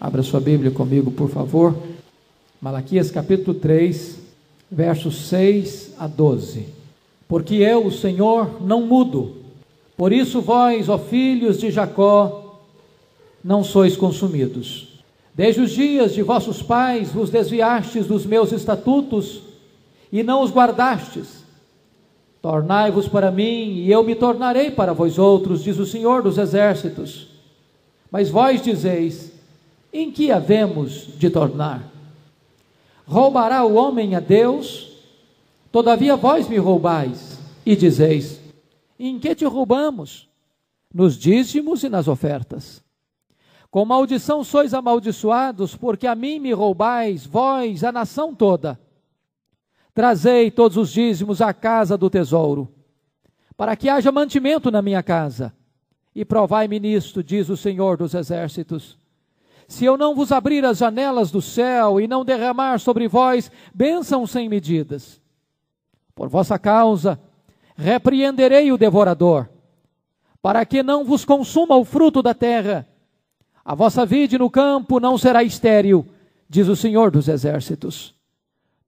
Abra sua Bíblia comigo, por favor. Malaquias capítulo 3, versos 6 a 12. Porque eu, o Senhor, não mudo. Por isso vós, ó filhos de Jacó, não sois consumidos. Desde os dias de vossos pais vos desviastes dos meus estatutos e não os guardastes. Tornai-vos para mim e eu me tornarei para vós outros, diz o Senhor dos exércitos. Mas vós dizeis, em que havemos de tornar? Roubará o homem a Deus? Todavia vós me roubais e dizeis, em que te roubamos? Nos dízimos e nas ofertas. Com maldição sois amaldiçoados, porque a mim me roubais, vós, a nação toda. Trazei todos os dízimos à casa do tesouro, para que haja mantimento na minha casa. E provai-me nisto, diz o Senhor dos exércitos. Se eu não vos abrir as janelas do céu e não derramar sobre vós bênçãos sem medidas. Por vossa causa, repreenderei o devorador, para que não vos consuma o fruto da terra. A vossa vide no campo não será estéril, diz o Senhor dos exércitos.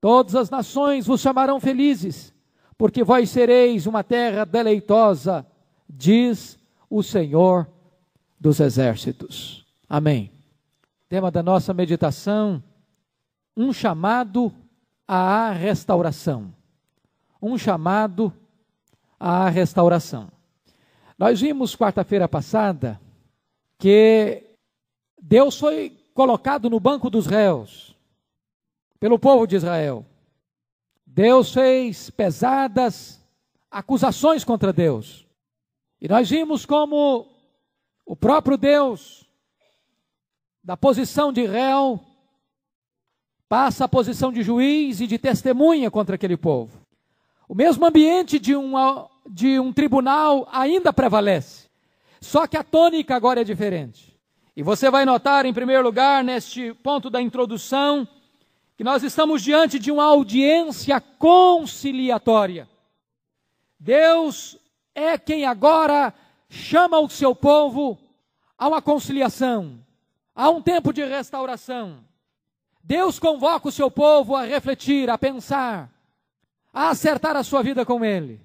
Todas as nações vos chamarão felizes, porque vós sereis uma terra deleitosa, diz o Senhor dos exércitos. Amém. Tema da nossa meditação, um chamado à restauração. Um chamado à restauração. Nós vimos quarta-feira passada que Deus foi colocado no banco dos réus pelo povo de Israel. Deus fez pesadas acusações contra Deus. E nós vimos como o próprio Deus, da posição de réu, passa a posição de juiz e de testemunha contra aquele povo. O mesmo ambiente de um tribunal ainda prevalece, só que a tônica agora é diferente. E você vai notar, em primeiro lugar, neste ponto da introdução, que nós estamos diante de uma audiência conciliatória. Deus é quem agora chama o seu povo a uma conciliação, a um tempo de restauração. Deus convoca o seu povo a refletir, a pensar, a acertar a sua vida com Ele.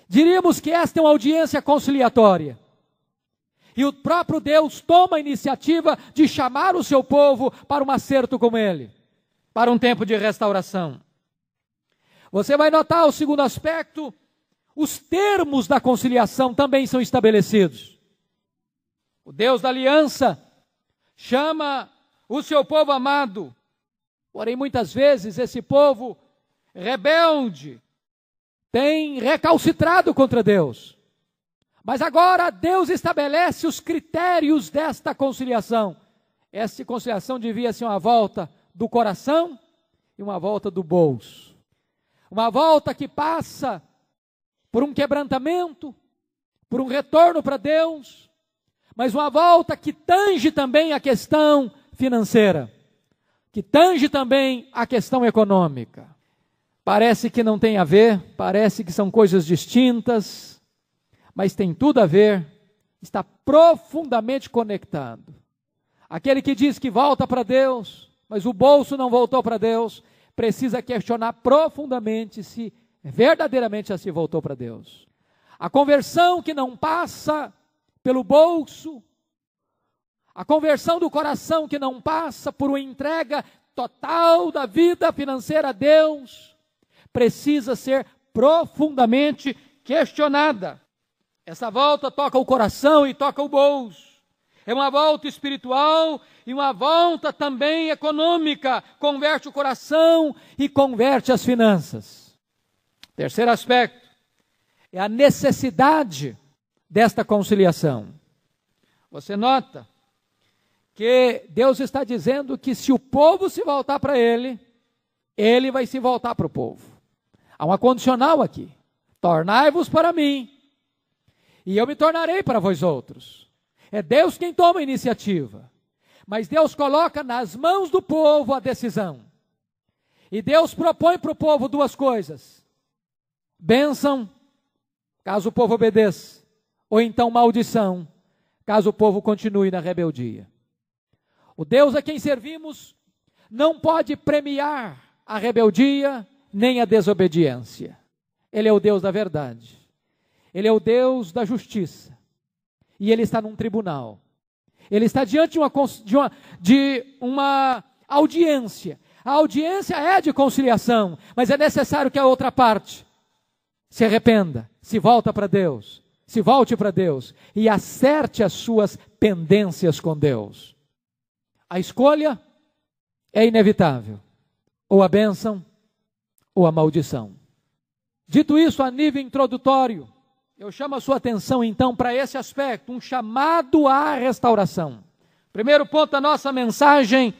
Diríamos que esta é uma audiência conciliatória. E o próprio Deus toma a iniciativa de chamar o seu povo para um acerto com Ele, para um tempo de restauração. Você vai notar o segundo aspecto, os termos da conciliação também são estabelecidos. O Deus da aliança chama o seu povo amado, porém muitas vezes esse povo rebelde tem recalcitrado contra Deus. Mas agora Deus estabelece os critérios desta conciliação. Esta conciliação devia ser uma volta do coração e uma volta do bolso. Uma volta que passa por um quebrantamento, por um retorno para Deus, mas uma volta que tange também a questão financeira, que tange também a questão econômica. Parece que não tem a ver, parece que são coisas distintas, mas tem tudo a ver, está profundamente conectado. Aquele que diz que volta para Deus, mas o bolso não voltou para Deus, precisa questionar profundamente se verdadeiramente já se voltou para Deus. A conversão que não passa pelo bolso, a conversão do coração que não passa por uma entrega total da vida financeira a Deus, precisa ser profundamente questionada. Essa volta toca o coração e toca o bolso. É uma volta espiritual e uma volta também econômica. Converte o coração e converte as finanças. Terceiro aspecto é a necessidade desta conciliação. Você nota que Deus está dizendo que se o povo se voltar para Ele, Ele vai se voltar para o povo. Há uma condicional aqui. Tornai-vos para mim, e eu me tornarei para vós outros. É Deus quem toma a iniciativa. Mas Deus coloca nas mãos do povo a decisão. E Deus propõe para o povo duas coisas. Bênção, caso o povo obedeça. Ou então maldição, caso o povo continue na rebeldia. O Deus a quem servimos não pode premiar a rebeldia nem a desobediência. Ele é o Deus da verdade. Ele é o Deus da justiça. E Ele está num tribunal. Ele está diante de uma audiência. A audiência é de conciliação, mas é necessário que a outra parte se arrependa, se volte para Deus e acerte as suas pendências com Deus. A escolha é inevitável, ou a bênção ou a maldição. Dito isso a nível introdutório, eu chamo a sua atenção então para esse aspecto, um chamado à restauração. Primeiro ponto da nossa mensagem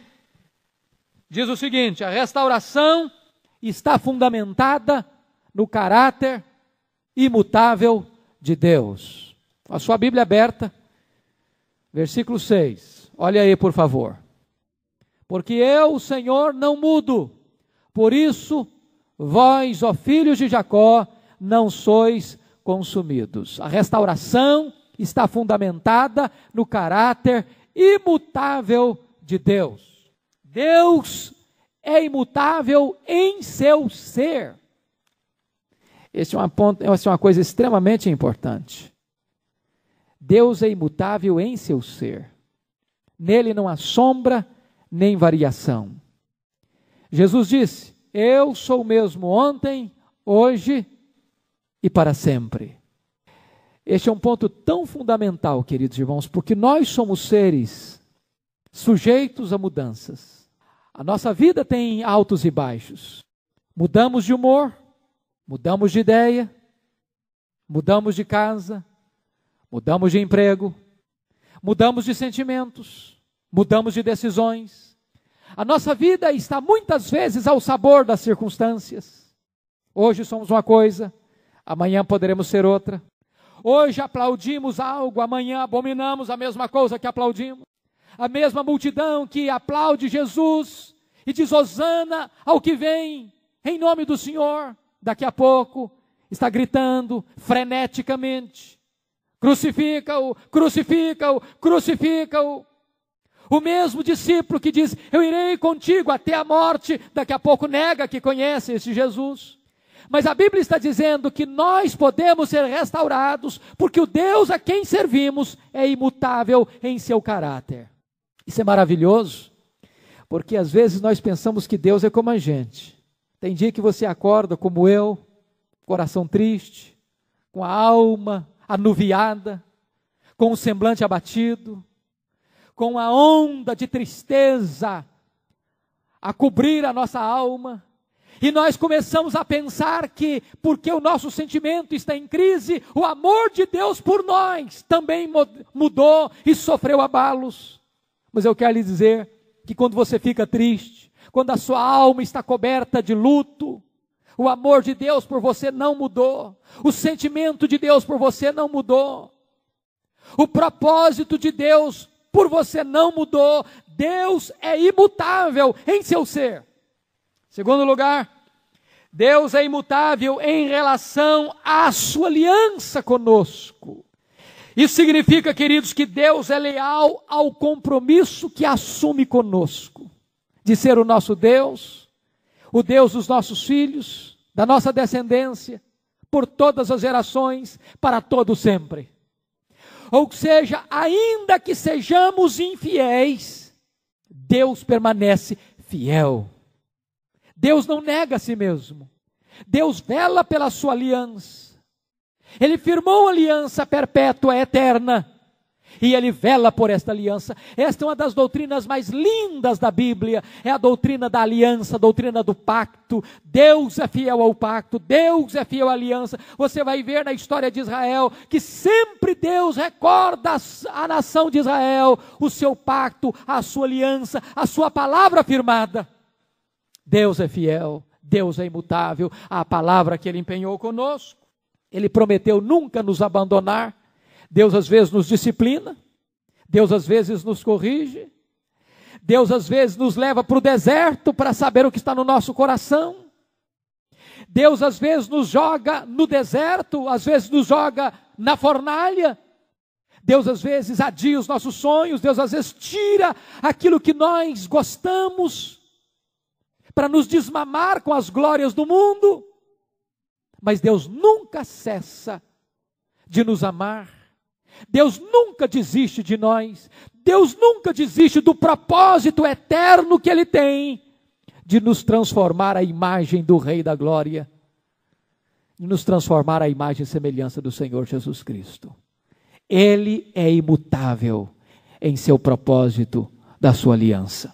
diz o seguinte: a restauração está fundamentada no caráter imutável de Deus. A sua Bíblia aberta, versículo 6, olha aí por favor. Porque eu, o Senhor, não mudo, por isso vós, ó filhos de Jacó, não sois consumidos. A restauração está fundamentada no caráter imutável de Deus. Deus é imutável em seu ser. Essa é uma coisa extremamente importante. Deus é imutável em seu ser. Nele não há sombra nem variação. Jesus disse: eu sou o mesmo ontem, hoje e para sempre. Este é um ponto tão fundamental, queridos irmãos, porque nós somos seres sujeitos a mudanças. A nossa vida tem altos e baixos. Mudamos de humor, mudamos de ideia, mudamos de casa, mudamos de emprego, mudamos de sentimentos, mudamos de decisões. A nossa vida está muitas vezes ao sabor das circunstâncias. Hoje somos uma coisa, amanhã poderemos ser outra. Hoje aplaudimos algo, amanhã abominamos a mesma coisa que aplaudimos. A mesma multidão que aplaude Jesus e diz hosana ao que vem em nome do Senhor, daqui a pouco está gritando freneticamente: crucifica-o, crucifica-o, crucifica-o. O mesmo discípulo que diz: eu irei contigo até a morte, daqui a pouco nega que conhece esse Jesus. Mas a Bíblia está dizendo que nós podemos ser restaurados, porque o Deus a quem servimos é imutável em seu caráter. Isso é maravilhoso, porque às vezes nós pensamos que Deus é como a gente. Tem dia que você acorda como eu, coração triste, com a alma anuviada, com o semblante abatido, com a onda de tristeza a cobrir a nossa alma. E nós começamos a pensar que, porque o nosso sentimento está em crise, o amor de Deus por nós também mudou e sofreu abalos. Mas eu quero lhe dizer que quando você fica triste, quando a sua alma está coberta de luto, o amor de Deus por você não mudou, o sentimento de Deus por você não mudou, o propósito de Deus por você não mudou. Deus é imutável em seu ser. Segundo lugar, Deus é imutável em relação à sua aliança conosco. Isso significa, queridos, que Deus é leal ao compromisso que assume conosco, de ser o nosso Deus, o Deus dos nossos filhos, da nossa descendência, por todas as gerações, para todo sempre. Ou seja, ainda que sejamos infiéis, Deus permanece fiel. Deus não nega a si mesmo. Deus vela pela sua aliança. Ele firmou aliança perpétua, eterna. E Ele vela por esta aliança. Esta é uma das doutrinas mais lindas da Bíblia. É a doutrina da aliança, a doutrina do pacto. Deus é fiel ao pacto. Deus é fiel à aliança. Você vai ver na história de Israel que sempre Deus recorda à nação de Israel o seu pacto, a sua aliança, a sua palavra firmada. Deus é fiel, Deus é imutável, a palavra que Ele empenhou conosco, Ele prometeu nunca nos abandonar. Deus às vezes nos disciplina, Deus às vezes nos corrige, Deus às vezes nos leva para o deserto para saber o que está no nosso coração, Deus às vezes nos joga no deserto, às vezes nos joga na fornalha, Deus às vezes adia os nossos sonhos, Deus às vezes tira aquilo que nós gostamos, para nos desmamar com as glórias do mundo. Mas Deus nunca cessa de nos amar. Deus nunca desiste de nós. Deus nunca desiste do propósito eterno que Ele tem de nos transformar à imagem do Rei da Glória, de nos transformar à imagem e semelhança do Senhor Jesus Cristo. Ele é imutável em seu propósito da sua aliança.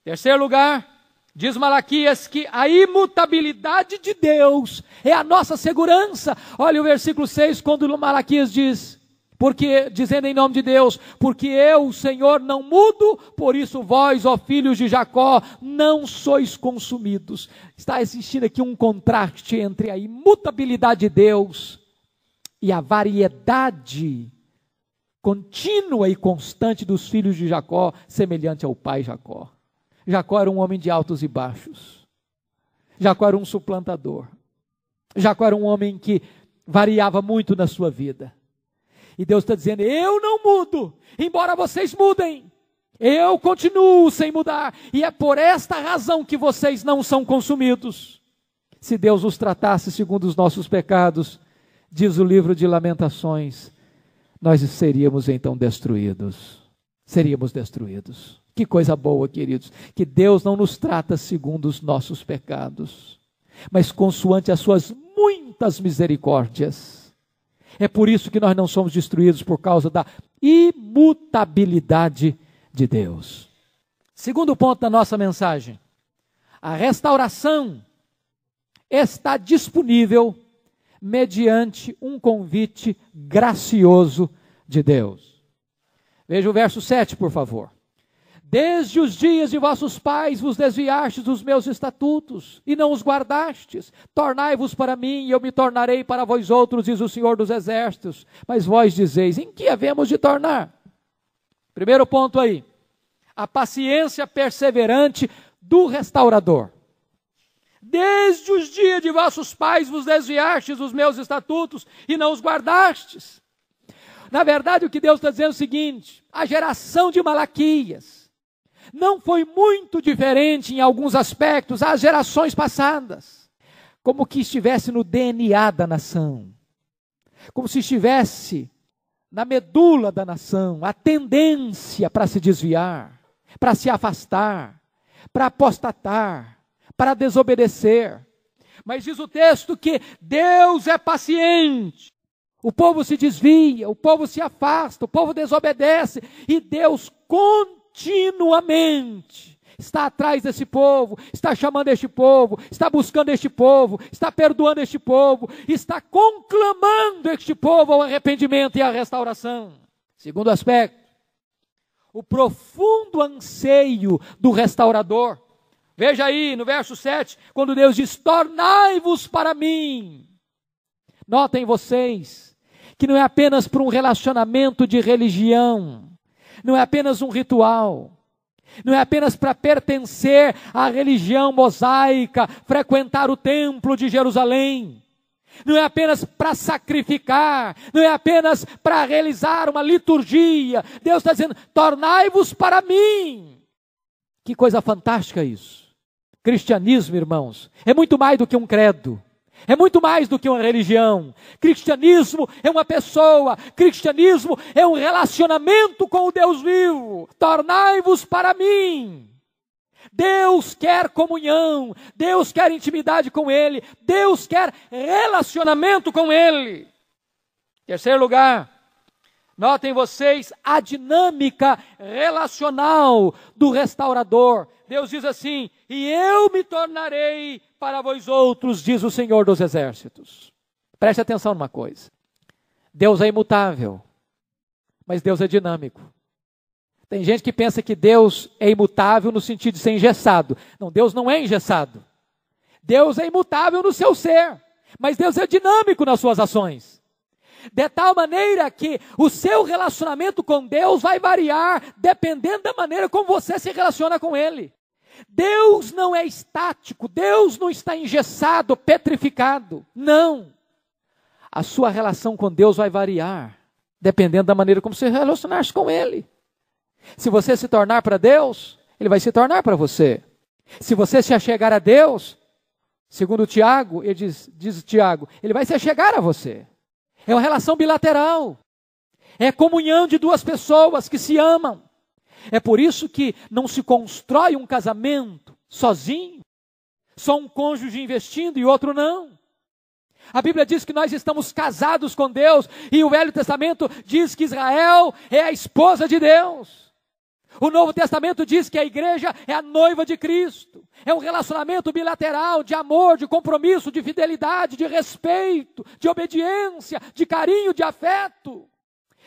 Terceiro lugar, diz Malaquias que a imutabilidade de Deus é a nossa segurança. Olha o versículo 6, quando Malaquias diz, porque, dizendo em nome de Deus, porque eu, o Senhor, não mudo, por isso vós, ó filhos de Jacó, não sois consumidos. Está existindo aqui um contraste entre a imutabilidade de Deus e a variedade contínua e constante dos filhos de Jacó, semelhante ao pai Jacó. Jacó era um homem de altos e baixos. Jacó era um suplantador. Jacó era um homem que variava muito na sua vida. E Deus está dizendo, eu não mudo, embora vocês mudem. Eu continuo sem mudar. E é por esta razão que vocês não são consumidos. Se Deus os tratasse segundo os nossos pecados, diz o livro de Lamentações, nós seríamos então destruídos. Seríamos destruídos. Que coisa boa, queridos, que Deus não nos trata segundo os nossos pecados, mas consoante as suas muitas misericórdias. É por isso que nós não somos destruídos, por causa da imutabilidade de Deus. Segundo ponto da nossa mensagem, a restauração está disponível mediante um convite gracioso de Deus. Veja o verso 7, por favor. Desde os dias de vossos pais vos desviastes dos meus estatutos, e não os guardastes. Tornai-vos para mim, e eu me tornarei para vós outros, diz o Senhor dos Exércitos. Mas vós dizeis, em que havemos de tornar? Primeiro ponto aí, a paciência perseverante do restaurador. Desde os dias de vossos pais vos desviastes dos meus estatutos, e não os guardastes. Na verdade, o que Deus está dizendo é o seguinte, a geração de Malaquias não foi muito diferente em alguns aspectos às gerações passadas. Como que estivesse no DNA da nação. Como se estivesse na medula da nação, a tendência para se desviar, para se afastar, para apostatar, para desobedecer. Mas diz o texto que Deus é paciente. O povo se desvia, o povo se afasta, o povo desobedece, e Deus continuamente está atrás desse povo, está chamando este povo, está buscando este povo, está perdoando este povo, está conclamando este povo ao arrependimento e à restauração. Segundo aspecto, o profundo anseio do restaurador. Veja aí no verso 7, quando Deus diz, tornai-vos para mim. Notem vocês, que não é apenas para um relacionamento de religião, não é apenas um ritual, não é apenas para pertencer à religião mosaica, frequentar o templo de Jerusalém, não é apenas para sacrificar, não é apenas para realizar uma liturgia. Deus está dizendo, tornai-vos para mim. Que coisa fantástica isso. Cristianismo, irmãos, é muito mais do que um credo. É muito mais do que uma religião. Cristianismo é uma pessoa. Cristianismo é um relacionamento com o Deus vivo. Tornai-vos para mim. Deus quer comunhão. Deus quer intimidade com Ele. Deus quer relacionamento com Ele. Terceiro lugar, notem vocês a dinâmica relacional do restaurador. Deus diz assim, e eu me tornarei para vós outros, diz o Senhor dos Exércitos. Preste atenção numa coisa. Deus é imutável, mas Deus é dinâmico. Tem gente que pensa que Deus é imutável no sentido de ser engessado. Não, Deus não é engessado. Deus é imutável no seu ser, mas Deus é dinâmico nas suas ações. De tal maneira que o seu relacionamento com Deus vai variar dependendo da maneira como você se relaciona com Ele. Deus não é estático, Deus não está engessado, petrificado. Não. A sua relação com Deus vai variar dependendo da maneira como você relacionar-se com Ele. Se você se tornar para Deus, Ele vai se tornar para você. Se você se achegar a Deus, segundo Tiago, ele diz Tiago, Ele vai se achegar a você. É uma relação bilateral. É comunhão de duas pessoas que se amam. É por isso que não se constrói um casamento sozinho, só um cônjuge investindo e outro não. A Bíblia diz que nós estamos casados com Deus, e o Velho Testamento diz que Israel é a esposa de Deus. O Novo Testamento diz que a igreja é a noiva de Cristo. É um relacionamento bilateral de amor, de compromisso, de fidelidade, de respeito, de obediência, de carinho, de afeto.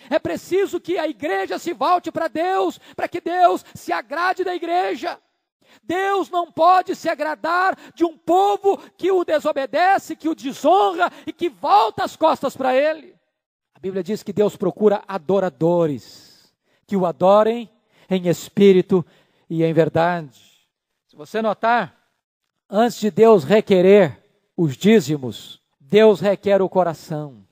É preciso que a igreja se volte para Deus, para que Deus se agrade da igreja. Deus não pode se agradar de um povo que o desobedece, que o desonra e que volta as costas para Ele. A Bíblia diz que Deus procura adoradores, que o adorem em espírito e em verdade. Se você notar, antes de Deus requerer os dízimos, Deus requer o coração.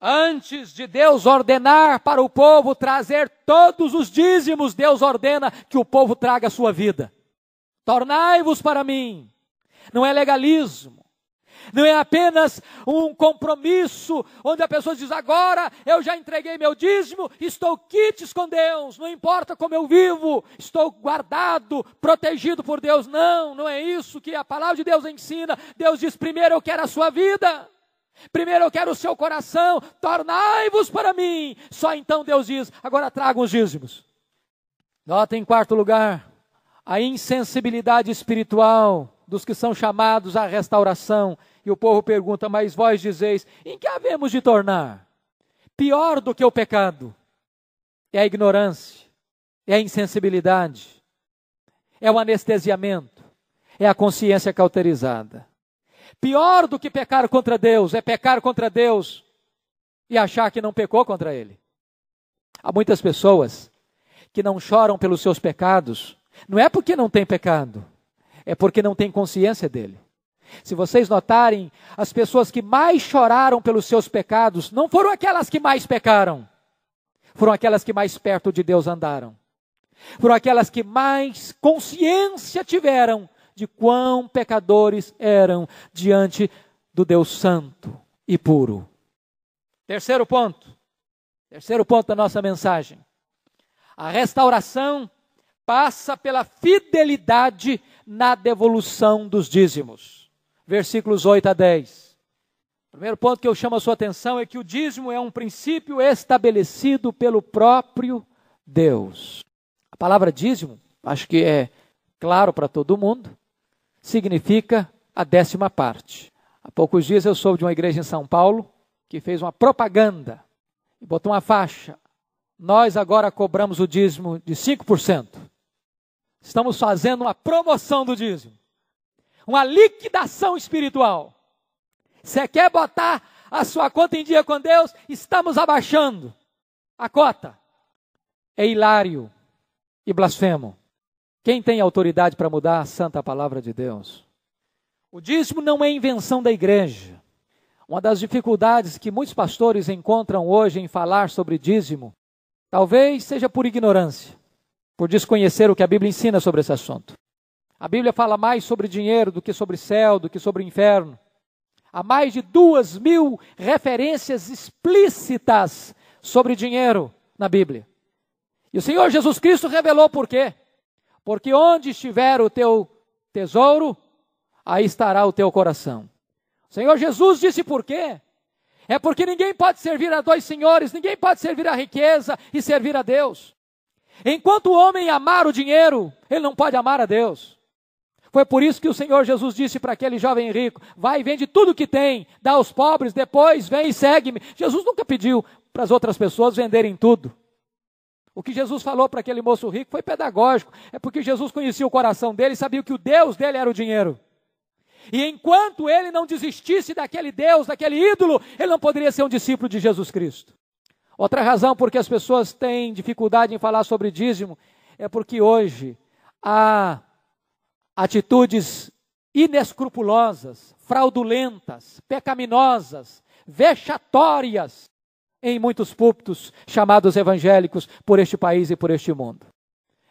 Antes de Deus ordenar para o povo trazer todos os dízimos, Deus ordena que o povo traga a sua vida. Tornai-vos para mim. Não é legalismo. Não é apenas um compromisso onde a pessoa diz, agora eu já entreguei meu dízimo, estou quites com Deus, não importa como eu vivo, estou guardado, protegido por Deus. Não, não é isso que a palavra de Deus ensina. Deus diz, primeiro eu quero a sua vida, primeiro eu quero o seu coração, tornai-vos para mim. Só então Deus diz, agora tragam os dízimos. Nota em quarto lugar, a insensibilidade espiritual dos que são chamados à restauração. E o povo pergunta, mas vós dizeis, em que havemos de tornar? Pior do que o pecado é a ignorância, é a insensibilidade, é o anestesiamento, é a consciência cauterizada. Pior do que pecar contra Deus é pecar contra Deus e achar que não pecou contra Ele. Há muitas pessoas que não choram pelos seus pecados, não é porque não tem pecado, é porque não tem consciência dele. Se vocês notarem, as pessoas que mais choraram pelos seus pecados não foram aquelas que mais pecaram, foram aquelas que mais perto de Deus andaram. Foram aquelas que mais consciência tiveram de quão pecadores eram diante do Deus Santo e puro. Terceiro ponto da nossa mensagem. A restauração passa pela fidelidade na devolução dos dízimos. Versículos 8 a 10. O primeiro ponto que eu chamo a sua atenção é que o dízimo é um princípio estabelecido pelo próprio Deus. A palavra dízimo, acho que é claro para todo mundo, significa a 10ª parte. Há poucos dias eu soube de uma igreja em São Paulo que fez uma propaganda e botou uma faixa. Nós agora cobramos o dízimo de 5%. Estamos fazendo uma promoção do dízimo. Uma liquidação espiritual. Você quer botar a sua conta em dia com Deus? Estamos abaixando a cota. É hilário e blasfemo. Quem tem autoridade para mudar a santa palavra de Deus? O dízimo não é invenção da igreja. Uma das dificuldades que muitos pastores encontram hoje em falar sobre dízimo, talvez seja por ignorância, por desconhecer o que a Bíblia ensina sobre esse assunto. A Bíblia fala mais sobre dinheiro do que sobre céu, do que sobre inferno. Há mais de 2.000 referências explícitas sobre dinheiro na Bíblia. E o Senhor Jesus Cristo revelou por quê. Porque onde estiver o teu tesouro, aí estará o teu coração. O Senhor Jesus disse por quê. É porque ninguém pode servir a dois senhores, ninguém pode servir a riqueza e servir a Deus. Enquanto o homem amar o dinheiro, ele não pode amar a Deus. Foi por isso que o Senhor Jesus disse para aquele jovem rico, vai e vende tudo que tem, dá aos pobres, depois vem e segue-me. Jesus nunca pediu para as outras pessoas venderem tudo. O que Jesus falou para aquele moço rico foi pedagógico, é porque Jesus conhecia o coração dele e sabia que o Deus dele era o dinheiro. E enquanto ele não desistisse daquele Deus, daquele ídolo, ele não poderia ser um discípulo de Jesus Cristo. Outra razão por que as pessoas têm dificuldade em falar sobre dízimo é porque hoje há atitudes inescrupulosas, fraudulentas, pecaminosas, vexatórias em muitos púlpitos chamados evangélicos por este país e por este mundo.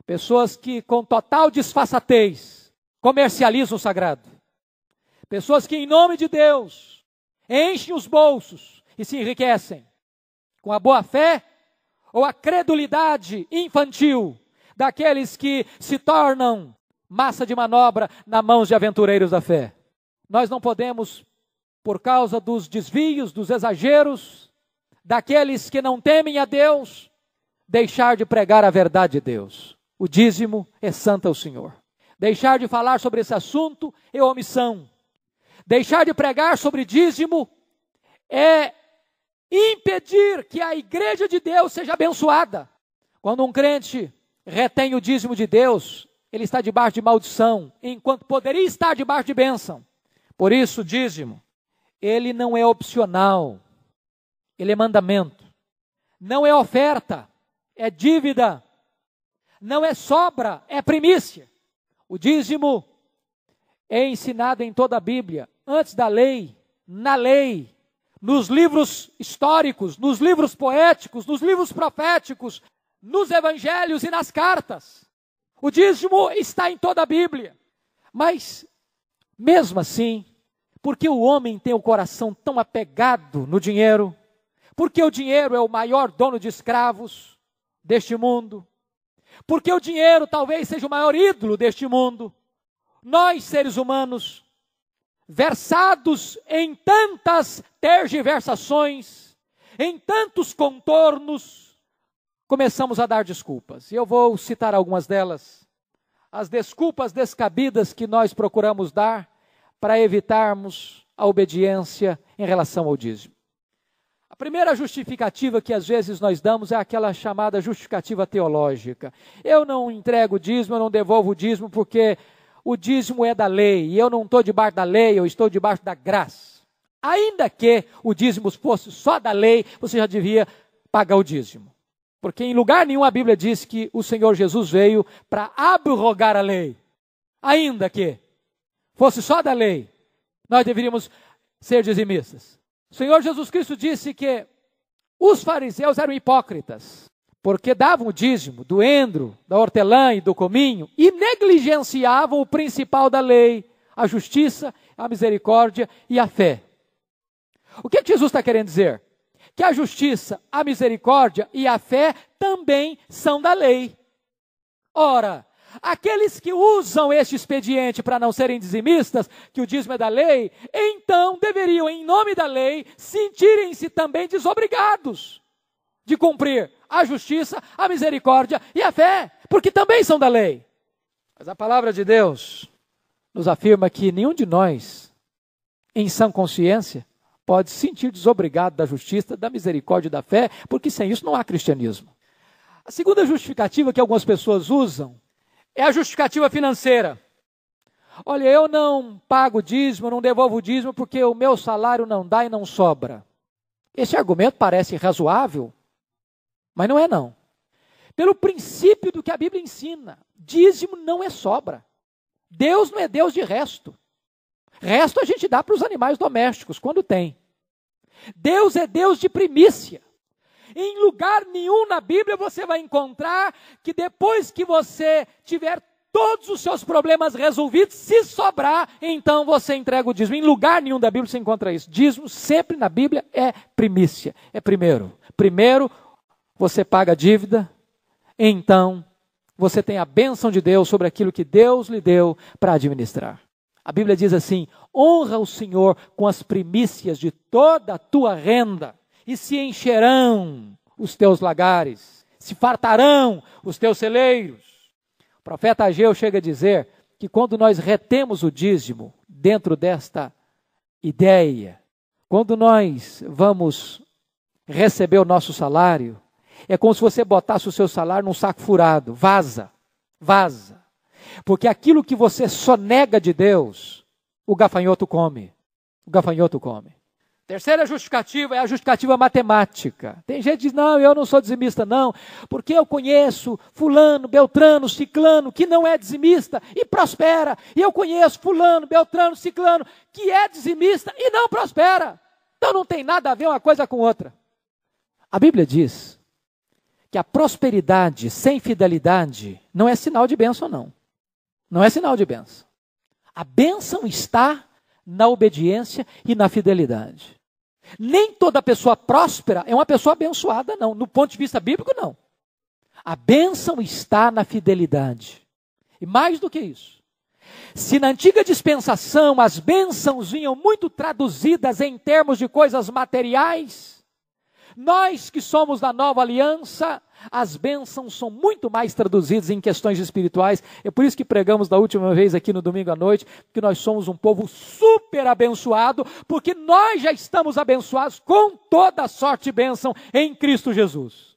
Pessoas que com total disfarçatez comercializam o sagrado. Pessoas que em nome de Deus enchem os bolsos e se enriquecem com a boa fé ou a credulidade infantil daqueles que se tornam massa de manobra nas mãos de aventureiros da fé. Nós não podemos, por causa dos desvios, dos exageros, daqueles que não temem a Deus, deixar de pregar a verdade de Deus. O dízimo é santo ao Senhor. Deixar de falar sobre esse assunto é omissão. Deixar de pregar sobre dízimo é impedir que a igreja de Deus seja abençoada. Quando um crente retém o dízimo de Deus, ele está debaixo de maldição, enquanto poderia estar debaixo de bênção. Por isso, o dízimo, ele não é opcional, ele é mandamento. Não é oferta, é dívida. Não é sobra, é primícia. O dízimo é ensinado em toda a Bíblia, antes da lei, na lei, nos livros históricos, nos livros poéticos, nos livros proféticos, nos evangelhos e nas cartas. O dízimo está em toda a Bíblia. Mas, mesmo assim, porque o homem tem o coração tão apegado no dinheiro, porque o dinheiro é o maior dono de escravos deste mundo, porque o dinheiro talvez seja o maior ídolo deste mundo, nós, seres humanos, versados em tantas tergiversações, em tantos contornos, começamos a dar desculpas. E eu vou citar algumas delas. As desculpas descabidas que nós procuramos dar para evitarmos a obediência em relação ao dízimo. A primeira justificativa que às vezes nós damos é aquela chamada justificativa teológica. Eu não entrego dízimo, eu não devolvo o dízimo porque o dízimo é da lei, e eu não estou debaixo da lei, eu estou debaixo da graça. Ainda que o dízimo fosse só da lei, você já devia pagar o dízimo. Porque em lugar nenhum a Bíblia diz que o Senhor Jesus veio para abrogar a lei. Ainda que fosse só da lei, nós deveríamos ser dizimistas. O Senhor Jesus Cristo disse que os fariseus eram hipócritas, porque davam o dízimo do endro, da hortelã e do cominho e negligenciavam o principal da lei, a justiça, a misericórdia e a fé. O que Jesus está querendo dizer? Que a justiça, a misericórdia e a fé também são da lei. Ora, aqueles que usam este expediente para não serem dizimistas, que o dízimo é da lei, então deveriam, em nome da lei, sentirem-se também desobrigados de cumprir a justiça, a misericórdia e a fé, porque também são da lei. Mas a palavra de Deus nos afirma que nenhum de nós, em sã consciência, pode se sentir desobrigado da justiça, da misericórdia e da fé, porque sem isso não há cristianismo. A segunda justificativa que algumas pessoas usam é a justificativa financeira. Olha, eu não pago dízimo, eu não devolvo o dízimo porque o meu salário não dá e não sobra. Esse argumento parece razoável, mas não é não. Pelo princípio do que a Bíblia ensina, dízimo não é sobra. Deus não é Deus de resto. Resto a gente dá para os animais domésticos, quando tem. Deus é Deus de primícia. Em lugar nenhum na Bíblia você vai encontrar que depois que você tiver todos os seus problemas resolvidos, se sobrar, então você entrega o dízimo. Em lugar nenhum da Bíblia você encontra isso. Dízimo sempre na Bíblia é primícia, é primeiro. Primeiro você paga a dívida, então você tem a bênção de Deus sobre aquilo que Deus lhe deu para administrar. A Bíblia diz assim: honra o Senhor com as primícias de toda a tua renda, e se encherão os teus lagares, se fartarão os teus celeiros. O profeta Ageu chega a dizer que quando nós retemos o dízimo dentro desta ideia, quando nós vamos receber o nosso salário, é como se você botasse o seu salário num saco furado. Vaza, vaza. Porque aquilo que você sonega de Deus, o gafanhoto come. O gafanhoto come. Terceira justificativa é a justificativa matemática. Tem gente que diz, não, eu não sou dizimista não, porque eu conheço fulano, beltrano, ciclano, que não é dizimista e prospera. E eu conheço fulano, beltrano, ciclano, que é dizimista e não prospera. Então não tem nada a ver uma coisa com outra. A Bíblia diz que a prosperidade sem fidelidade não é sinal de bênção, não. Não é sinal de bênção. A bênção está na obediência e na fidelidade. Nem toda pessoa próspera é uma pessoa abençoada, não. No ponto de vista bíblico, não. A bênção está na fidelidade. E mais do que isso, se na antiga dispensação as bênçãos vinham muito traduzidas em termos de coisas materiais, nós que somos da nova aliança, as bênçãos são muito mais traduzidas em questões espirituais. É por isso que pregamos da última vez aqui no domingo à noite, que nós somos um povo super abençoado, porque nós já estamos abençoados com toda a sorte de bênção em Cristo Jesus.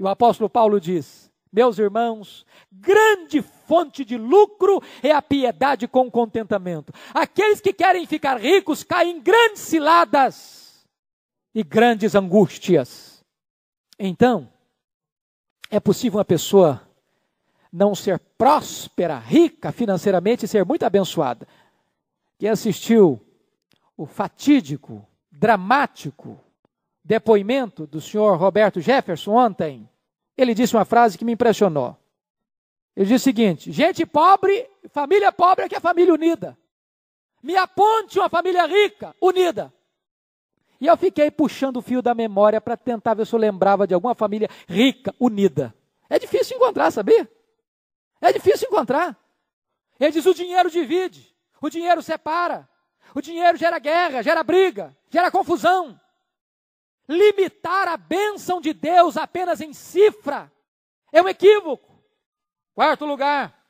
E o apóstolo Paulo diz: meus irmãos, grande fonte de lucro é a piedade com contentamento. Aqueles que querem ficar ricos caem em grandes ciladas e grandes angústias. Então, é possível uma pessoa não ser próspera, rica financeiramente e ser muito abençoada. Quem assistiu o fatídico, dramático depoimento do senhor Roberto Jefferson ontem, ele disse uma frase que me impressionou. Ele disse o seguinte: gente pobre, família pobre é que é família unida. Me aponte uma família rica, unida. E eu fiquei puxando o fio da memória para tentar ver se eu lembrava de alguma família rica, unida. É difícil encontrar, sabia? É difícil encontrar. Ele diz: o dinheiro divide, o dinheiro separa, o dinheiro gera guerra, gera briga, gera confusão. Limitar a bênção de Deus apenas em cifra é um equívoco. Quarto lugar,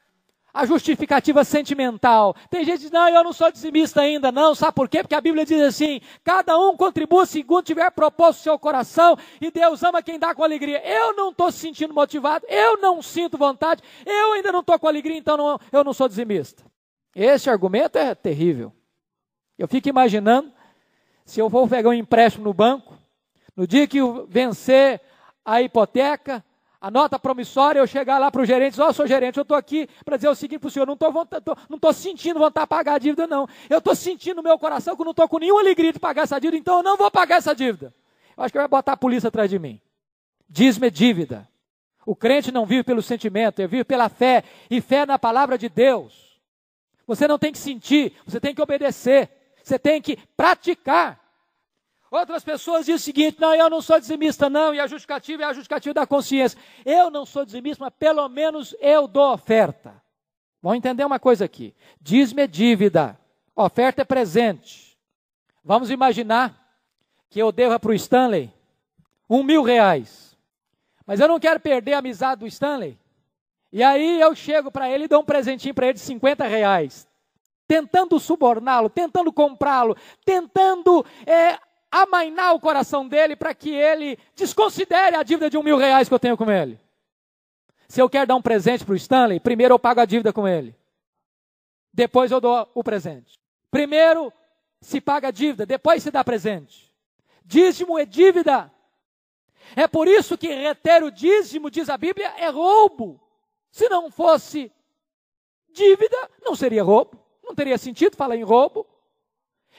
a justificativa sentimental. Tem gente que diz: não, eu não sou dizimista ainda. Não, sabe por quê? Porque a Bíblia diz assim: cada um contribua segundo tiver proposto o seu coração, e Deus ama quem dá com alegria. Eu não estou se sentindo motivado, eu não sinto vontade, eu ainda não estou com alegria, então eu não sou dizimista. Esse argumento é terrível. Eu fico imaginando, se eu for pegar um empréstimo no banco, no dia que eu vencer a hipoteca, a nota promissória, eu chegar lá para o gerente e dizer: ó, sou gerente, eu estou aqui para dizer o seguinte para o senhor, não estou sentindo vontade de pagar a dívida, não. Eu estou sentindo no meu coração que eu não estou com nenhuma alegria de pagar essa dívida, então eu não vou pagar essa dívida. Eu acho que vai botar a polícia atrás de mim. Dízimo é dívida. O crente não vive pelo sentimento, ele vive pela fé, e fé na palavra de Deus. Você não tem que sentir, você tem que obedecer, você tem que praticar. Outras pessoas dizem o seguinte: não, eu não sou dizimista não, e a justificativa é a justificativa da consciência. Eu não sou dizimista, mas pelo menos eu dou oferta. Vamos entender uma coisa aqui: dízimo é dívida, oferta é presente. Vamos imaginar que eu deva para o Stanley R$1.000, mas eu não quero perder a amizade do Stanley, e aí eu chego para ele e dou um presentinho para ele de R$50, tentando suborná-lo, tentando comprá-lo, tentando amainar o coração dele para que ele desconsidere a dívida de R$1.000 que eu tenho com ele. Se eu quero dar um presente para o Stanley, primeiro eu pago a dívida com ele. Depois eu dou o presente. Primeiro se paga a dívida, depois se dá presente. Dízimo é dívida. É por isso que reter o dízimo, diz a Bíblia, é roubo. Se não fosse dívida, não seria roubo. Não teria sentido falar em roubo.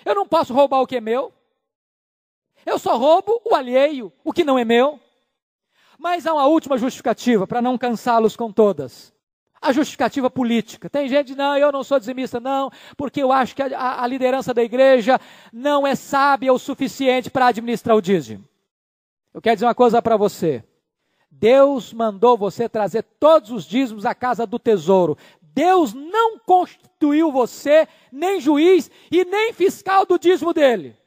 Eu não posso roubar o que é meu. Eu só roubo o alheio, o que não é meu. Mas há uma última justificativa, para não cansá-los com todas. A justificativa política. Tem gente que diz: não, eu não sou dizimista não, porque eu acho que a liderança da igreja não é sábia o suficiente para administrar o dízimo. Eu quero dizer uma coisa para você. Deus mandou você trazer todos os dízimos à casa do tesouro. Deus não constituiu você nem juiz e nem fiscal do dízimo dele.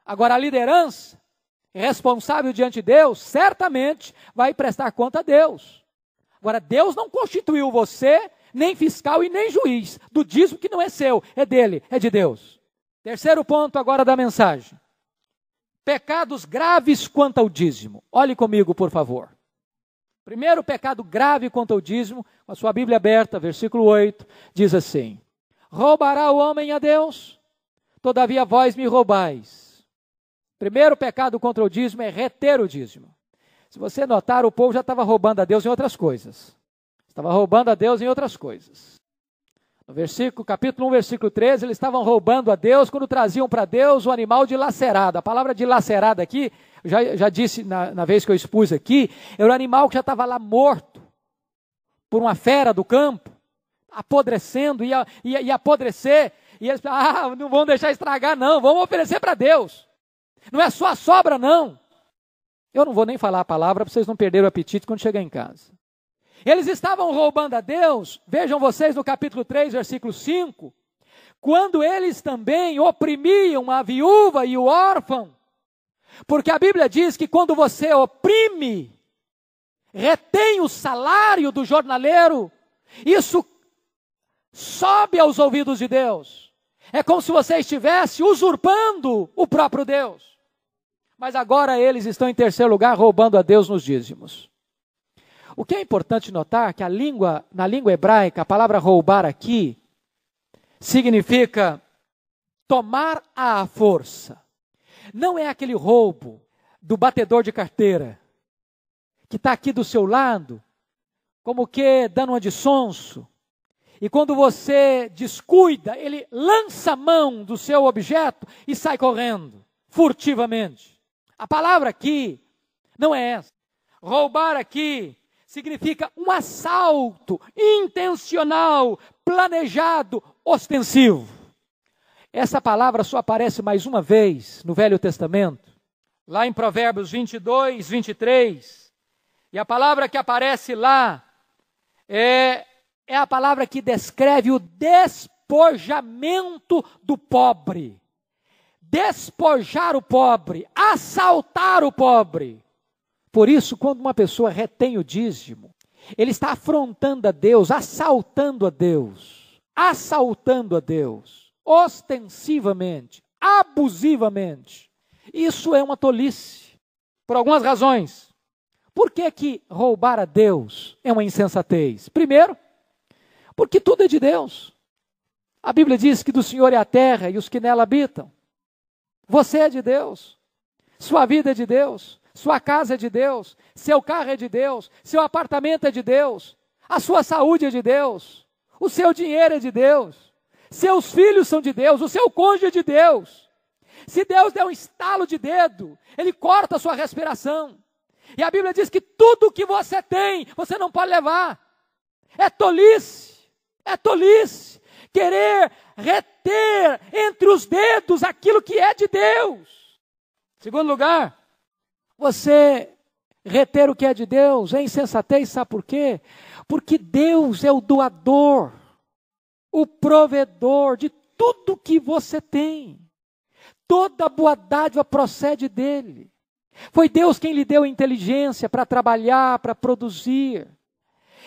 Agora, a liderança, responsável diante de Deus, certamente vai prestar conta a Deus. Agora, Deus não constituiu você, nem fiscal e nem juiz, do dízimo que não é seu, é dele, é de Deus. Terceiro ponto agora da mensagem. Pecados graves quanto ao dízimo. Olhe comigo, por favor. Primeiro pecado grave quanto ao dízimo, com a sua Bíblia aberta, versículo 8, diz assim: roubará o homem a Deus? Todavia vós me roubais. Primeiro pecado contra o dízimo é reter o dízimo. Se você notar, o povo já estava roubando a Deus em outras coisas. Estava roubando a Deus em outras coisas. No capítulo 1, versículo 13, eles estavam roubando a Deus quando traziam para Deus o animal dilacerado. A palavra dilacerada aqui, já disse na vez que eu expus aqui, era um animal que já estava lá morto por uma fera do campo, apodrecendo, ia apodrecer, e eles falaram, não vão deixar estragar não, vamos oferecer para Deus. Não é só a sobra não. Eu não vou nem falar a palavra para vocês não perderem o apetite quando chegar em casa. Eles estavam roubando a Deus, vejam vocês no capítulo 3, versículo 5, quando eles também oprimiam a viúva e o órfão, porque a Bíblia diz que quando você oprime, retém o salário do jornaleiro, isso sobe aos ouvidos de Deus. É como se você estivesse usurpando o próprio Deus. Mas agora eles estão em terceiro lugar roubando a Deus nos dízimos. O que é importante notar que na língua hebraica, a palavra roubar aqui significa tomar à força. Não é aquele roubo do batedor de carteira, que está aqui do seu lado, como que dando uma de sonso, e quando você descuida, ele lança a mão do seu objeto e sai correndo, furtivamente. A palavra aqui não é essa. Roubar aqui significa um assalto intencional, planejado, ostensivo. Essa palavra só aparece mais uma vez no Velho Testamento, lá em Provérbios 22, 23. E a palavra que aparece lá é a palavra que descreve o despojamento do pobre. Despojar o pobre, assaltar o pobre. Por isso, quando uma pessoa retém o dízimo, ele está afrontando a Deus, assaltando a Deus, ostensivamente, abusivamente. Isso é uma tolice, por algumas razões. Por que roubar a Deus é uma insensatez? Primeiro, porque tudo é de Deus. A Bíblia diz que do Senhor é a terra e os que nela habitam. Você é de Deus, sua vida é de Deus. Sua casa é de Deus, seu carro é de Deus, seu apartamento é de Deus, a sua saúde é de Deus, o seu dinheiro é de Deus, seus filhos são de Deus, o seu cônjuge é de Deus. Se Deus der um estalo de dedo, Ele corta a sua respiração. E a Bíblia diz que tudo que você tem, você não pode levar. É tolice querer reter entre os dedos aquilo que é de Deus. Segundo lugar, você reter o que é de Deus é insensatez, sabe por quê? Porque Deus é o doador, o provedor de tudo que você tem. Toda boa dádiva procede dele. Foi Deus quem lhe deu inteligência para trabalhar, para produzir.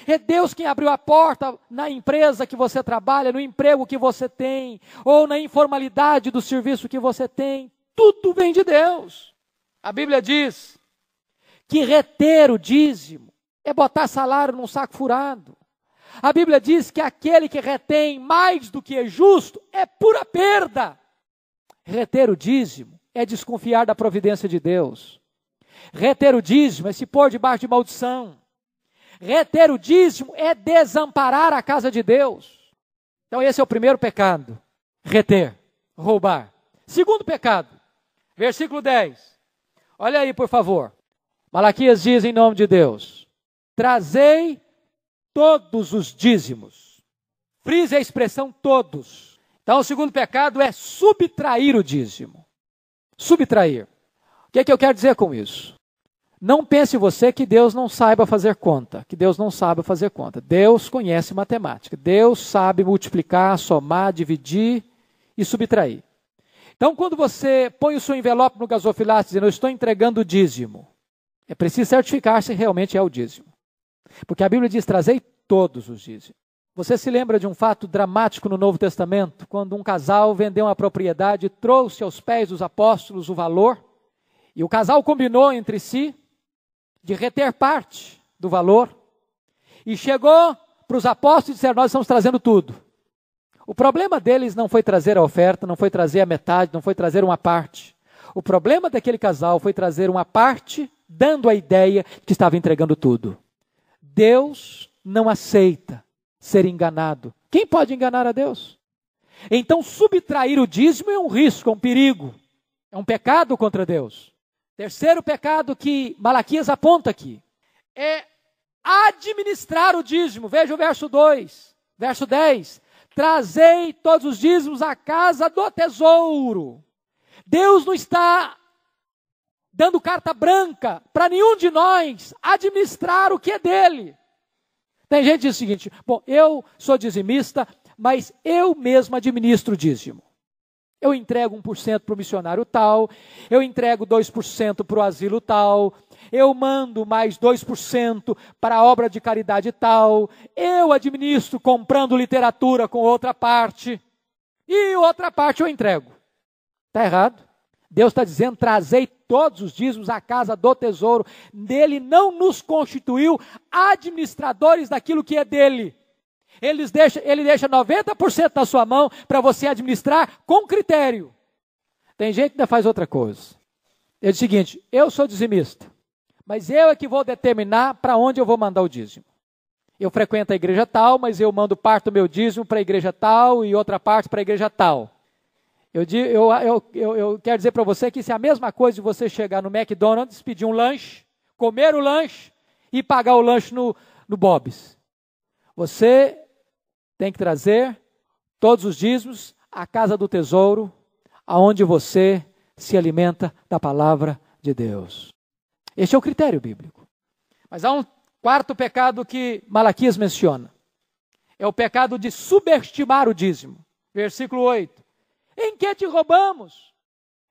É Deus quem abriu a porta na empresa que você trabalha, no emprego que você tem, ou na informalidade do serviço que você tem. Tudo vem de Deus. A Bíblia diz que reter o dízimo é botar salário num saco furado. A Bíblia diz que aquele que retém mais do que é justo é pura perda. Reter o dízimo é desconfiar da providência de Deus. Reter o dízimo é se pôr debaixo de maldição. Reter o dízimo é desamparar a casa de Deus. Então esse é o primeiro pecado. Reter, roubar. Segundo pecado, versículo 10. Olha aí, por favor. Malaquias diz em nome de Deus: trazei todos os dízimos. Frise a expressão todos. Então o segundo pecado é subtrair o dízimo. Subtrair. O que é que eu quero dizer com isso? Não pense você que Deus não saiba fazer conta, que Deus não sabe fazer conta. Deus conhece matemática. Deus sabe multiplicar, somar, dividir e subtrair. Então, quando você põe o seu envelope no gasofilácio dizendo, eu estou entregando o dízimo, é preciso certificar se realmente é o dízimo. Porque a Bíblia diz, trazei todos os dízimos. Você se lembra de um fato dramático no Novo Testamento, quando um casal vendeu uma propriedade, trouxe aos pés dos apóstolos o valor, e o casal combinou entre si de reter parte do valor, e chegou para os apóstolos e disseram, nós estamos trazendo tudo. O problema deles não foi trazer a oferta, não foi trazer a metade, não foi trazer uma parte. O problema daquele casal foi trazer uma parte, dando a ideia que estava entregando tudo. Deus não aceita ser enganado. Quem pode enganar a Deus? Então, subtrair o dízimo é um risco, é um perigo, é um pecado contra Deus. Terceiro pecado que Malaquias aponta aqui é administrar o dízimo. Veja o verso 2, verso 10. Trazei todos os dízimos à casa do tesouro. Deus não está dando carta branca para nenhum de nós administrar o que é dele. Tem gente que diz o seguinte: bom, eu sou dizimista, mas eu mesmo administro o dízimo. Eu entrego 1% para o missionário tal, eu entrego 2% para o asilo tal, eu mando mais 2% para a obra de caridade tal, eu administro comprando literatura com outra parte, e outra parte eu entrego. Está errado. Deus está dizendo: trazei todos os dízimos à casa do tesouro. Ele não nos constituiu administradores daquilo que é dele. Ele deixa 90% na sua mão para você administrar com critério. Tem gente que ainda faz outra coisa. Ele diz o seguinte: eu sou dizimista, mas eu é que vou determinar para onde eu vou mandar o dízimo. Eu frequento a igreja tal, mas eu mando parte do meu dízimo para a igreja tal e outra parte para a igreja tal. Eu quero dizer para você que isso é a mesma coisa de você chegar no McDonald's, pedir um lanche, comer o lanche e pagar o lanche no Bob's. Você tem que trazer todos os dízimos à casa do tesouro, aonde você se alimenta da palavra de Deus. Este é o critério bíblico. Mas há um quarto pecado que Malaquias menciona. É o pecado de subestimar o dízimo. Versículo 8. Em que te roubamos?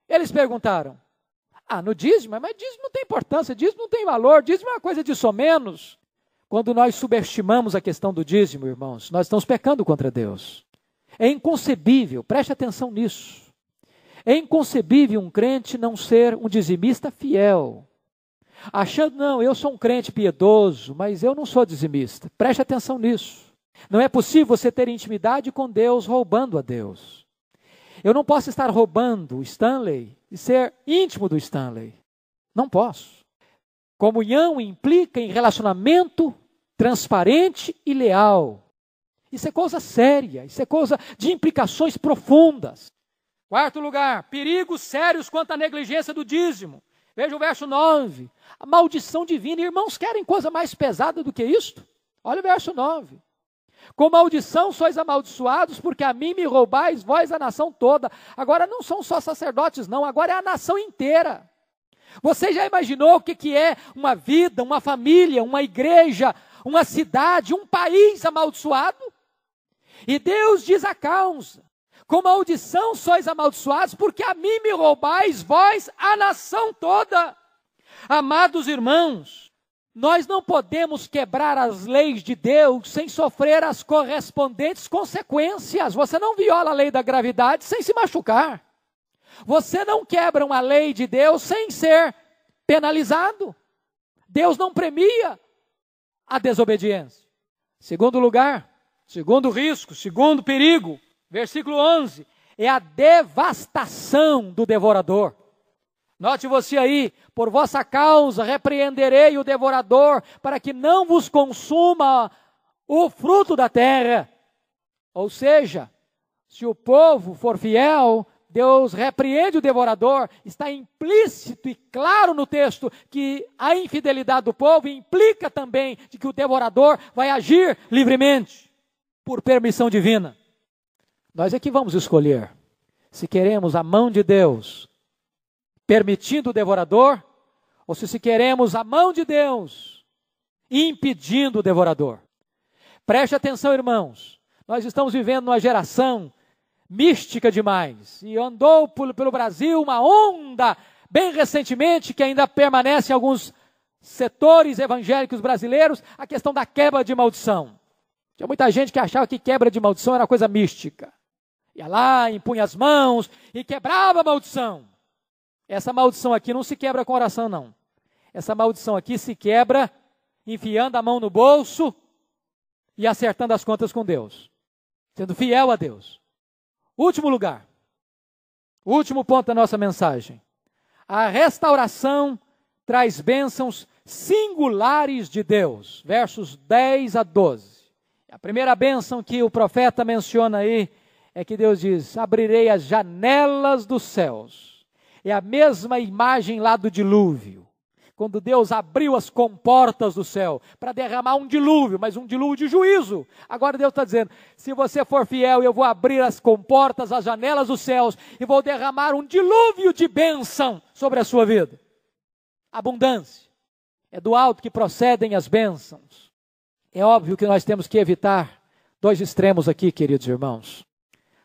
Eles perguntaram. No dízimo? Mas dízimo não tem importância, dízimo não tem valor, dízimo é uma coisa de somenos. Quando nós subestimamos a questão do dízimo, irmãos, nós estamos pecando contra Deus. É inconcebível, preste atenção nisso. É inconcebível um crente não ser um dizimista fiel. Achando, não, eu sou um crente piedoso, mas eu não sou dizimista. Preste atenção nisso. Não é possível você ter intimidade com Deus roubando a Deus. Eu não posso estar roubando o Stanley e ser íntimo do Stanley. Não posso. Comunhão implica em relacionamento transparente e leal. Isso é coisa séria, isso é coisa de implicações profundas. Quarto lugar, perigos sérios quanto à negligência do dízimo. Veja o verso 9. A maldição divina. Irmãos, querem coisa mais pesada do que isto? Olha o verso 9. Com maldição sois amaldiçoados, porque a mim me roubais, vós a nação toda. Agora não são só sacerdotes não, agora é a nação inteira. Você já imaginou o que é uma vida, uma família, uma igreja, uma cidade, um país amaldiçoado? E Deus diz a causa: com maldição sois amaldiçoados, porque a mim me roubais, vós a nação toda. Amados irmãos, nós não podemos quebrar as leis de Deus sem sofrer as correspondentes consequências. Você não viola a lei da gravidade sem se machucar. Você não quebra uma lei de Deus sem ser penalizado. Deus não premia a desobediência. Segundo lugar, segundo risco, segundo perigo, versículo 11, é a devastação do devorador. Note você aí: por vossa causa repreenderei o devorador, para que não vos consuma o fruto da terra. Ou seja, se o povo for fiel, Deus repreende o devorador. Está implícito e claro no texto que a infidelidade do povo implica também de que o devorador vai agir livremente, por permissão divina. Nós é que vamos escolher se queremos a mão de Deus permitindo o devorador, ou se queremos a mão de Deus impedindo o devorador. Preste atenção, irmãos. Nós estamos vivendo numa geração mística demais. E andou pelo Brasil uma onda, bem recentemente, que ainda permanece em alguns setores evangélicos brasileiros, a questão da quebra de maldição. Tinha muita gente que achava que quebra de maldição era coisa mística. Ia lá, impunha as mãos e quebrava a maldição. Essa maldição aqui não se quebra com oração, não. Essa maldição aqui se quebra enfiando a mão no bolso e acertando as contas com Deus, sendo fiel a Deus. Último lugar, último ponto da nossa mensagem. A restauração traz bênçãos singulares de Deus. Versos 10 a 12. A primeira bênção que o profeta menciona aí é que Deus diz: abrirei as janelas dos céus. É a mesma imagem lá do dilúvio. Quando Deus abriu as comportas do céu para derramar um dilúvio, mas um dilúvio de juízo. Agora Deus está dizendo: se você for fiel, eu vou abrir as comportas, as janelas dos céus e vou derramar um dilúvio de bênção sobre a sua vida. Abundância. É do alto que procedem as bênçãos. É óbvio que nós temos que evitar dois extremos aqui, queridos irmãos.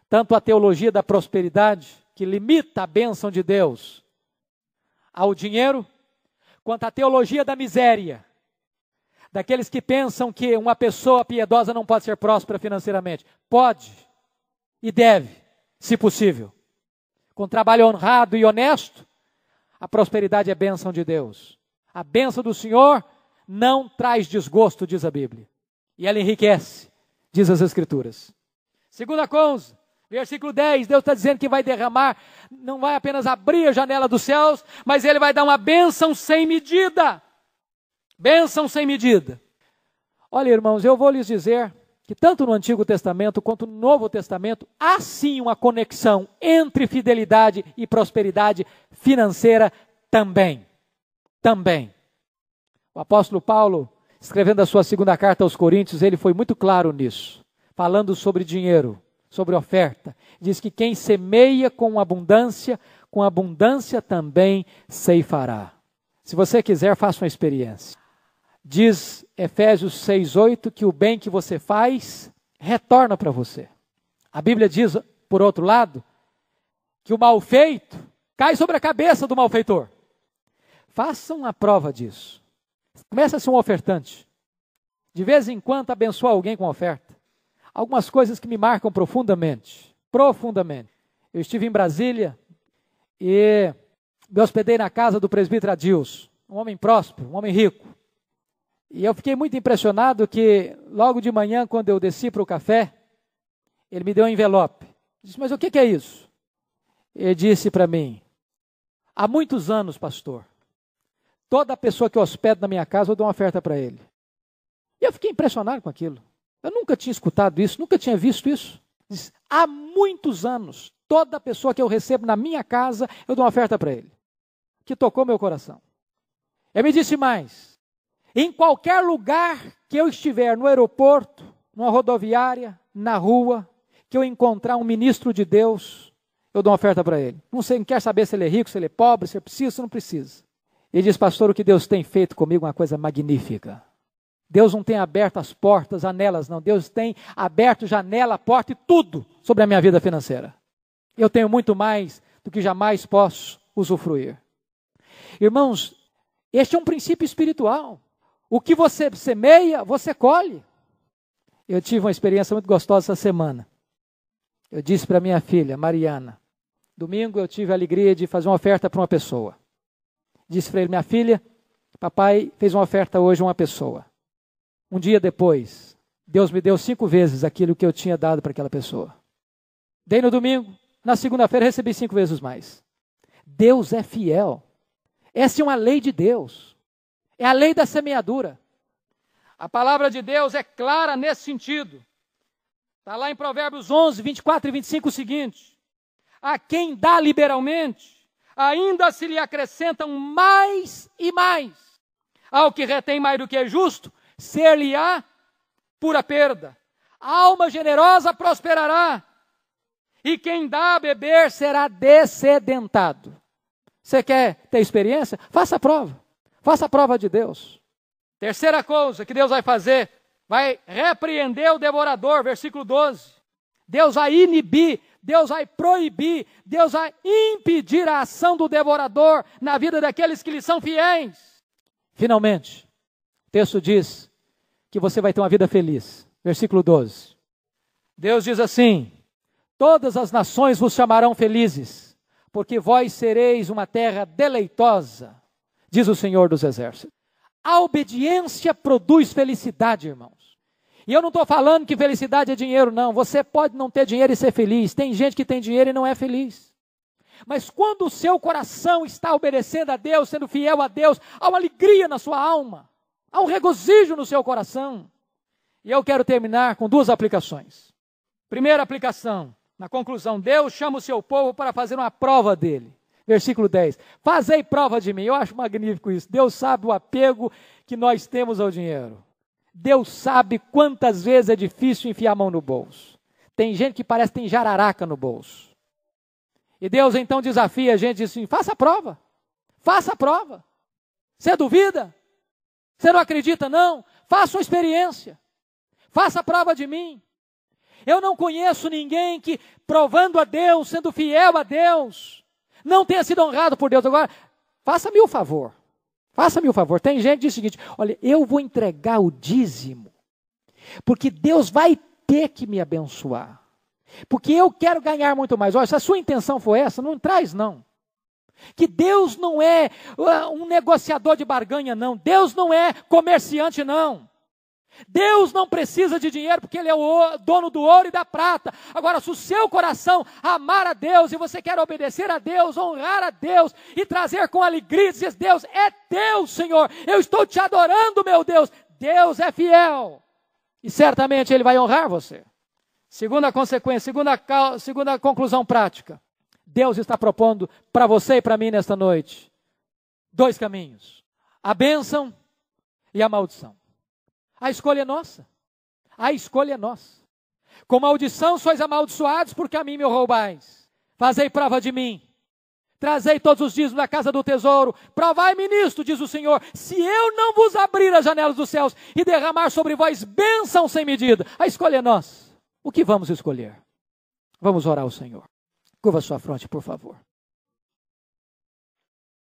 Tanto a teologia da prosperidade, que limita a bênção de Deus ao dinheiro, quanto a teologia da miséria, daqueles que pensam que uma pessoa piedosa não pode ser próspera financeiramente. Pode e deve, se possível. Com trabalho honrado e honesto, a prosperidade é bênção de Deus. A bênção do Senhor não traz desgosto, diz a Bíblia. E ela enriquece, diz as Escrituras. Segunda coisa, versículo 10, Deus está dizendo que vai derramar, não vai apenas abrir a janela dos céus, mas Ele vai dar uma bênção sem medida. Bênção sem medida. Olha, irmãos, eu vou lhes dizer que tanto no Antigo Testamento quanto no Novo Testamento, há sim uma conexão entre fidelidade e prosperidade financeira também. Também. O apóstolo Paulo, escrevendo a sua segunda carta aos Coríntios, ele foi muito claro nisso, falando sobre dinheiro, sobre oferta. Diz que quem semeia com abundância também ceifará. Se você quiser, faça uma experiência. Diz Efésios 6:8 que o bem que você faz retorna para você. A Bíblia diz, por outro lado, que o mal feito cai sobre a cabeça do malfeitor. Faça uma prova disso. Comece a ser um ofertante. De vez em quando abençoa alguém com oferta. Algumas coisas que me marcam profundamente. Profundamente. Eu estive em Brasília e me hospedei na casa do presbítero Adilson, um homem próspero, um homem rico. E eu fiquei muito impressionado que logo de manhã, quando eu desci para o café, ele me deu um envelope. Eu disse: mas o que é isso? Ele disse para mim: há muitos anos, pastor, toda pessoa que eu hospedo na minha casa, eu dou uma oferta para ele. E eu fiquei impressionado com aquilo. Eu nunca tinha escutado isso, nunca tinha visto isso. Diz, há muitos anos, toda pessoa que eu recebo na minha casa, eu dou uma oferta para ele. Que tocou meu coração. Ele me disse mais: em qualquer lugar que eu estiver, no aeroporto, numa rodoviária, na rua, que eu encontrar um ministro de Deus, eu dou uma oferta para ele. Não sei, não quer saber se ele é rico, se ele é pobre, se ele precisa, se não precisa. Ele diz: pastor, o que Deus tem feito comigo é uma coisa magnífica. Deus não tem aberto as portas, janelas, não. Deus tem aberto janela, porta e tudo sobre a minha vida financeira. Eu tenho muito mais do que jamais posso usufruir. Irmãos, este é um princípio espiritual. O que você semeia, você colhe. Eu tive uma experiência muito gostosa essa semana. Eu disse para minha filha, Mariana, domingo eu tive a alegria de fazer uma oferta para uma pessoa. Disse para ele: minha filha, papai fez uma oferta hoje a uma pessoa. Um dia depois, Deus me deu 5 vezes aquilo que eu tinha dado para aquela pessoa. Dei no domingo, na segunda-feira recebi 5 vezes mais. Deus é fiel. Essa é uma lei de Deus. É a lei da semeadura. A palavra de Deus é clara nesse sentido. Está lá em Provérbios 11, 24 e 25 o seguinte: a quem dá liberalmente, ainda se lhe acrescentam mais e mais. Ao que retém mais do que é justo, ser-lhe-á pura perda. A alma generosa prosperará, e quem dá a beber será dessedentado. Você quer ter experiência? Faça a prova. Faça a prova de Deus. Terceira coisa que Deus vai fazer, vai repreender o devorador, versículo 12. Deus vai inibir, Deus vai proibir, Deus vai impedir a ação do devorador na vida daqueles que lhe são fiéis. Finalmente, o texto diz que você vai ter uma vida feliz. Versículo 12. Deus diz assim: todas as nações vos chamarão felizes, porque vós sereis uma terra deleitosa, diz o Senhor dos Exércitos. A obediência produz felicidade, irmãos. E eu não estou falando que felicidade é dinheiro, não. Você pode não ter dinheiro e ser feliz. Tem gente que tem dinheiro e não é feliz. Mas quando o seu coração está obedecendo a Deus, sendo fiel a Deus, há uma alegria na sua alma, há um regozijo no seu coração. E eu quero terminar com 2 aplicações. Primeira aplicação, na conclusão, Deus chama o seu povo para fazer uma prova dele. Versículo 10, fazei prova de mim. Eu acho magnífico isso. Deus sabe o apego que nós temos ao dinheiro. Deus sabe quantas vezes é difícil enfiar a mão no bolso. Tem gente que parece que tem jararaca no bolso. E Deus então desafia a gente, diz assim, faça a prova. Faça a prova. Você duvida? Você não acredita não? Faça uma experiência. Faça a prova de mim. Eu não conheço ninguém que, provando a Deus, sendo fiel a Deus, não tenha sido honrado por Deus. Agora, faça-me o favor. Faça-me o favor. Tem gente que diz o seguinte, olha, eu vou entregar o dízimo, porque Deus vai ter que me abençoar. Porque eu quero ganhar muito mais. Olha, se a sua intenção for essa, não traz não. Que Deus não é um negociador de barganha, não. Deus não é comerciante, não. Deus não precisa de dinheiro porque Ele é o dono do ouro e da prata. Agora, se o seu coração amar a Deus e você quer obedecer a Deus, honrar a Deus e trazer com alegria, dizer, Deus é teu, Senhor, eu estou te adorando, meu Deus. Deus é fiel e certamente Ele vai honrar você. Segunda consequência, segunda conclusão prática. Deus está propondo para você e para mim nesta noite 2 caminhos: a bênção e a maldição. A escolha é nossa. A escolha é nossa. Com maldição sois amaldiçoados, porque a mim me roubais. Fazei prova de mim. Trazei todos os dízimos da casa do tesouro. Provai-me nisto, diz o Senhor, se eu não vos abrir as janelas dos céus e derramar sobre vós bênção sem medida. A escolha é nossa. O que vamos escolher? Vamos orar ao Senhor. Curva sua fronte, por favor.